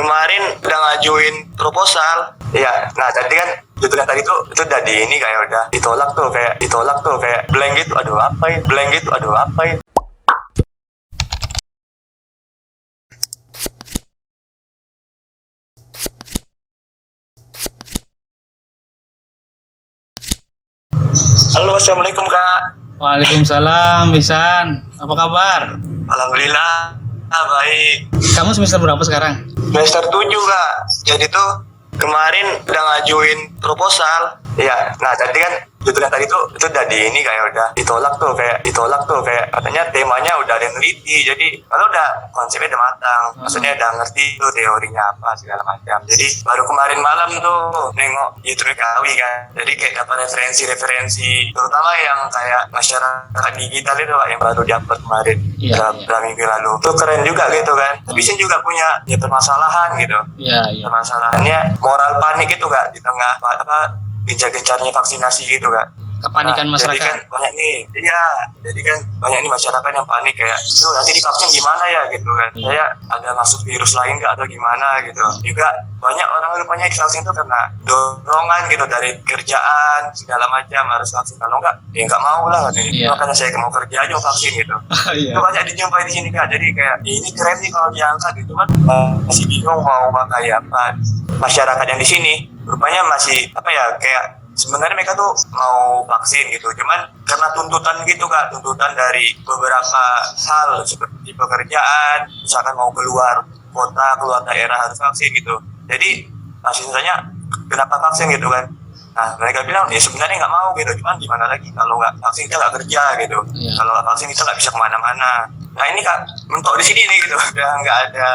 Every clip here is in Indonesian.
kemarin udah ngajuin proposal. Iya, nah tadi kan judulnya tadi tuh itu udah di ini kayak udah ditolak tuh kayak blank gitu. Aduh apa ya? Blank gitu. Aduh apa ya? Halo, assalamualaikum kak. Waalaikumsalam, Bisan. Apa kabar? Alhamdulillah, baik. Kamu semester berapa sekarang? Semester 7 kak. Jadi tuh kemarin udah ngajuin proposal. Iya, nah tadi kan judulnya tadi tuh itu udah di ini kayak udah ditolak tuh kayak katanya temanya udah ada yang neliti. Jadi kalau udah konsepnya udah matang, maksudnya udah ngerti tuh teorinya apa segala macam. Jadi baru kemarin malam tuh nengok YouTube KAWI kan. Jadi kayak dapat referensi terutama yang kayak masyarakat digital itu Pak, yang baru diupload kemarin beberapa minggu lalu. Tuh keren juga gitu kan. Tapi sih juga punya permasalahan gitu. Iya. Permasalahannya moral panik itu Kak di tengah gencar-gencarnya vaksinasi gitu Kak. Kepanikan masyarakat. Jadi kan banyak nih masyarakat yang panik kayak, tuh nanti divaksin gimana ya gitu kan. Saya ada masuk virus lain nggak atau gimana gitu. Juga banyak orang rupanya divaksin itu karena dorongan gitu dari kerjaan segala macam harus vaksin. Kalau nggak, ya nggak mau lah katanya. Makanya saya mau kerja aja mau vaksin gitu. Itu banyak dijumpai di sini Kak. Jadi kayak ini keren nih kalau diangkat gitu kan. Masih bingung mau pakai apa. Masyarakat yang di sini rupanya masih kayak sebenarnya mereka tuh mau vaksin gitu, cuman karena tuntutan gitu Kak, tuntutan dari beberapa hal seperti pekerjaan, misalkan mau keluar kota, keluar daerah harus vaksin gitu. Jadi masih tanya kenapa vaksin gitu kan. Nah mereka bilang ya sebenarnya nggak mau gitu, cuman gimana lagi kalau nggak vaksin kita nggak kerja gitu. Kalau nggak vaksin kita nggak bisa kemana-mana. Nah ini Kak mentok di sini nih gitu, udah nggak ada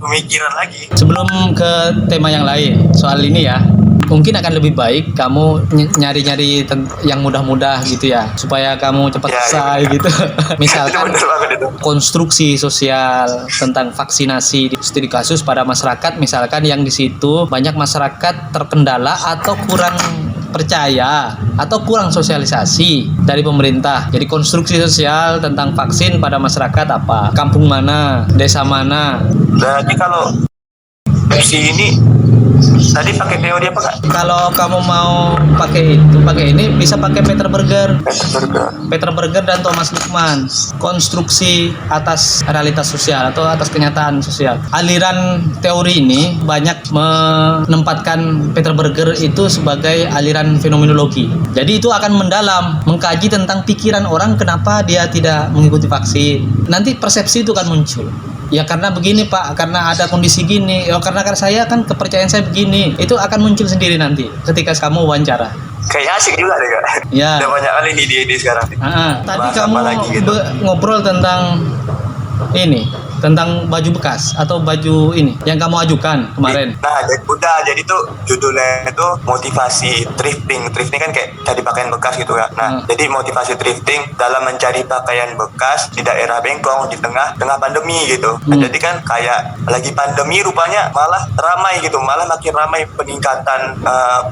pemikiran lagi. Sebelum ke tema yang lain soal ini ya, mungkin akan lebih baik kamu nyari-nyari yang mudah-mudah gitu ya, supaya kamu cepat selesai gitu. Misalkan konstruksi sosial tentang vaksinasi di studi kasus pada masyarakat, misalkan yang di situ banyak masyarakat terkendala atau kurang percaya atau kurang sosialisasi dari pemerintah. Jadi konstruksi sosial tentang vaksin pada masyarakat apa? Kampung mana? Desa mana? Jadi kalau versi ini tadi pakai teori apa Kak? Kalau kamu mau pakai ini bisa pakai Peter Berger dan Thomas Luckman. Konstruksi atas realitas sosial atau atas kenyataan sosial. Aliran teori ini banyak menempatkan Peter Berger itu sebagai aliran fenomenologi. Jadi itu akan mendalam, mengkaji tentang pikiran orang kenapa dia tidak mengikuti vaksin. Nanti persepsi itu akan muncul. Ya karena begini Pak, karena ada kondisi gini, ya karena saya kan kepercayaan saya begini, itu akan muncul sendiri nanti ketika kamu wawancara. Kayak asik juga deh Kak. Ya. Udah banyak kali ide sekarang. Tadi kamu gitu ngobrol tentang ini, tentang baju bekas atau baju ini yang kamu ajukan kemarin. Nah, jadi tuh judulnya itu motivasi thrifting. Thrifting kan kayak cari pakaian bekas gitu Kak. Nah, jadi motivasi thrifting dalam mencari pakaian bekas di daerah Bengkong di tengah pandemi gitu. Nah, jadi kan kayak lagi pandemi rupanya malah ramai gitu, malah makin ramai peningkatan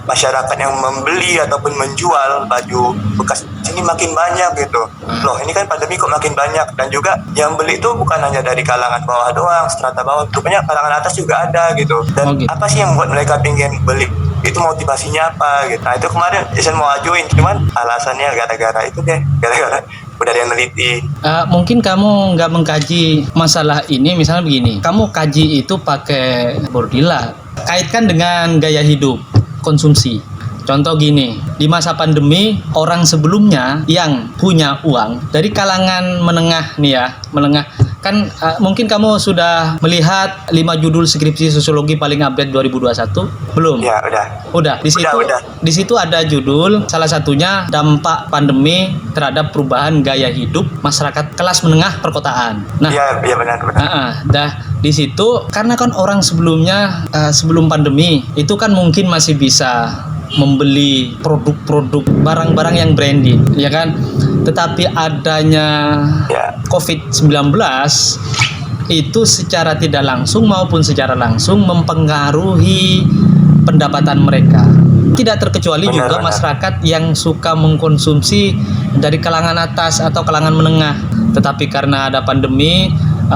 masyarakat yang membeli ataupun menjual baju bekas ini makin banyak gitu. Loh, ini kan pandemi kok makin banyak, dan juga yang beli itu bukan hanya dari kalangan bawah doang, strata bawah, rupanya kalangan atas juga ada gitu. Dan apa sih yang membuat mereka pengen beli? Itu motivasinya apa gitu. Nah itu kemarin Jason mau ajuin, cuman alasannya gara-gara udah ada yang neliti. Mungkin kamu nggak mengkaji masalah ini, misalnya begini, kamu kaji itu pakai Bordila, kaitkan dengan gaya hidup, konsumsi. Contoh gini, di masa pandemi orang sebelumnya yang punya uang dari kalangan menengah nih ya, menengah kan mungkin kamu sudah melihat 5 judul skripsi sosiologi paling update 2021 belum? Ya, udah. Di situ ada judul salah satunya dampak pandemi terhadap perubahan gaya hidup masyarakat kelas menengah perkotaan. Nah, iya benar. Di situ karena kan orang sebelumnya sebelum pandemi itu kan mungkin masih bisa membeli produk-produk barang-barang yang branded, ya kan? Tetapi adanya COVID-19 itu secara tidak langsung maupun secara langsung mempengaruhi pendapatan mereka. Tidak terkecuali juga masyarakat yang suka mengkonsumsi dari kalangan atas atau kalangan menengah. Tetapi karena ada pandemi,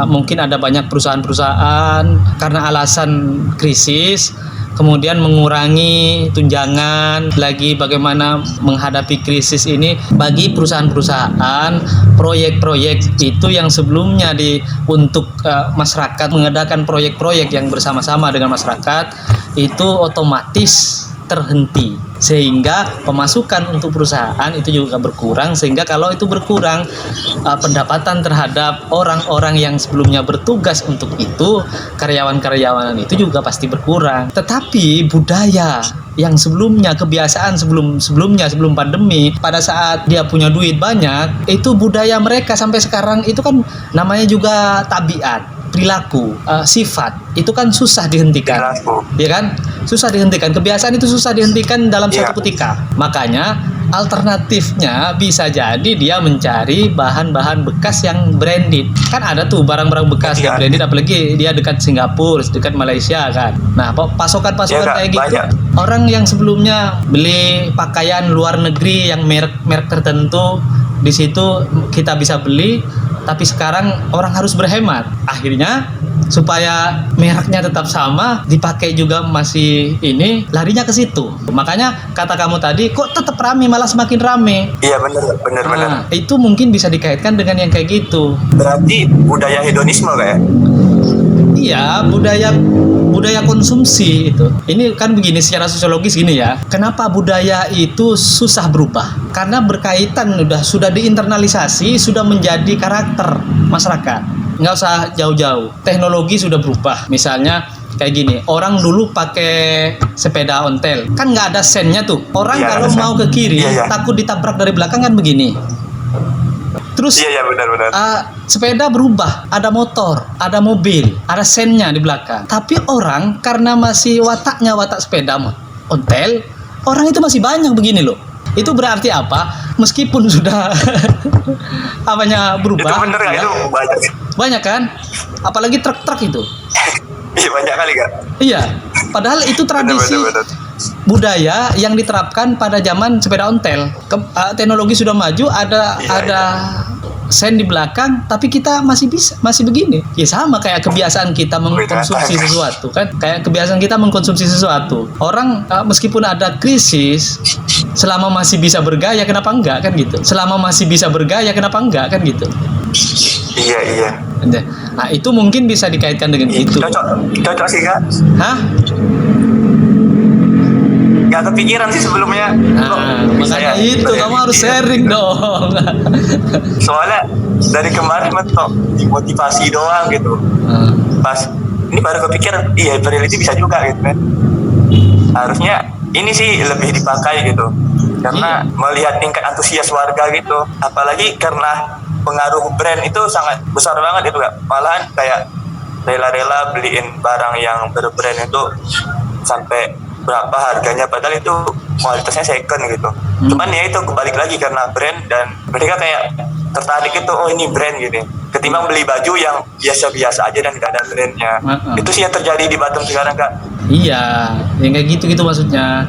mungkin ada banyak perusahaan-perusahaan karena alasan krisis kemudian mengurangi tunjangan, lagi bagaimana menghadapi krisis ini. Bagi perusahaan-perusahaan, proyek-proyek itu yang sebelumnya untuk masyarakat, mengadakan proyek-proyek yang bersama-sama dengan masyarakat itu otomatis terhenti, sehingga pemasukan untuk perusahaan itu juga berkurang. Sehingga kalau itu berkurang, pendapatan terhadap orang-orang yang sebelumnya bertugas untuk itu, karyawan-karyawan itu juga pasti berkurang. Tetapi budaya yang sebelumnya, kebiasaan sebelum pandemi, pada saat dia punya duit banyak, itu budaya mereka sampai sekarang itu kan namanya juga tabiat, perilaku, sifat, itu kan susah dihentikan, ya kan? Susah dihentikan, kebiasaan itu susah dihentikan dalam satu ketika. Makanya alternatifnya bisa jadi dia mencari bahan-bahan bekas yang branded. Kan ada tuh barang-barang bekas yang branded, apalagi dia dekat Singapura, dekat Malaysia kan. Nah, pasokan-pasokan kayak gitu, orang yang sebelumnya beli pakaian luar negeri yang merek tertentu, di situ kita bisa beli, tapi sekarang orang harus berhemat. Akhirnya supaya mereknya tetap sama, dipakai juga masih ini, larinya ke situ. Makanya kata kamu tadi, kok tetap rame, malah semakin rame. Iya, benar. Itu mungkin bisa dikaitkan dengan yang kayak gitu. Berarti budaya hedonisme kayak? Iya, budaya konsumsi itu. Ini kan begini, secara sosiologis gini ya. Kenapa budaya itu susah berubah? Karena berkaitan sudah diinternalisasi, sudah menjadi karakter masyarakat. Nggak usah jauh-jauh. Teknologi sudah berubah. Misalnya kayak gini, orang dulu pakai sepeda ontel, kan nggak ada sennya tuh. Orang kalau mau ke kiri takut ditabrak dari belakang kan begini. Terus benar. Sepeda berubah, ada motor, ada mobil, ada sennya di belakang. Tapi orang karena masih watak sepeda ontel, orang itu masih banyak begini loh. Itu berarti apa? Meskipun sudah berubah. Itu bener ya? Itu banyak kan? Apalagi truk-truk itu. Iya, banyak kali Kak. Iya, padahal itu tradisi budaya yang diterapkan pada zaman sepeda ontel. Teknologi sudah maju, ada sen di belakang, tapi kita masih begini. Ya sama kayak kebiasaan kita mengkonsumsi sesuatu kan. Kayak kebiasaan kita mengkonsumsi sesuatu. Orang meskipun ada krisis, selama masih bisa bergaya kenapa enggak kan gitu. Selama masih bisa bergaya kenapa enggak kan gitu. Iya. Nah, itu mungkin bisa dikaitkan dengan itu. Cocok sih Kak. Hah? Gak kepikiran sih sebelumnya. Nah, makanya itu kamu harus sharing dong. Soalnya dari kemarin mentok motivasi doang gitu. Pas ini baru kepikiran, iya reality bisa juga gitu kan. Harusnya ini sih lebih dipakai gitu. Karena melihat tingkat antusias warga gitu. Apalagi karena pengaruh brand itu sangat besar banget itu Kak. Malahan kayak rela-rela beliin barang yang berbrand itu sampai berapa harganya, padahal itu kualitasnya second gitu. Cuman ya itu kebalik lagi karena brand, dan mereka kayak tertarik itu, oh ini brand gitu, ketimbang beli baju yang biasa-biasa aja dan gak ada brandnya. Itu sih yang terjadi di Batam sekarang Kak. Iya, yang kayak gitu maksudnya.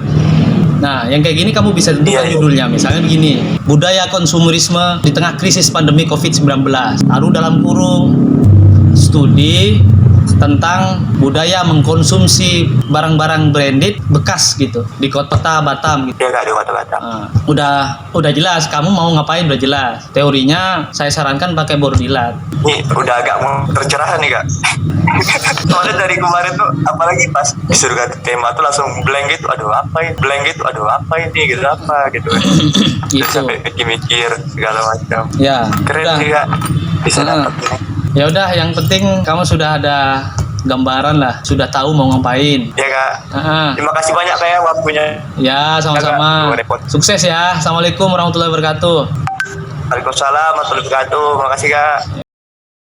Nah, yang kayak gini kamu bisa tentukan judulnya. Misalnya begini, budaya konsumerisme di tengah krisis pandemi COVID-19. Lalu dalam kurung studi tentang budaya mengkonsumsi barang-barang branded bekas gitu di kota Batam gitu. Ya Kak, di kota Batam. Udah jelas kamu mau ngapain, udah jelas. Teorinya saya sarankan pakai bordilat. Nih, udah agak mau tercerahkan nih Kak. Soalnya dari kemarin tuh apalagi pas disuruh ganti tema tuh langsung blank gitu, aduh apa ini gitu apa gitu. Terus sampai mikir segala macam. Ya, keren sih Kak, bisa dapat. Ya udah, yang penting kamu sudah ada gambaran lah, sudah tahu mau ngapain. Ya Kak. Terima kasih banyak Kak ya waktunya. Ya, sama-sama. Sukses ya. Assalamualaikum warahmatullahi wabarakatuh. Waalaikumsalam warahmatullahi wabarakatuh. Terima kasih Kak.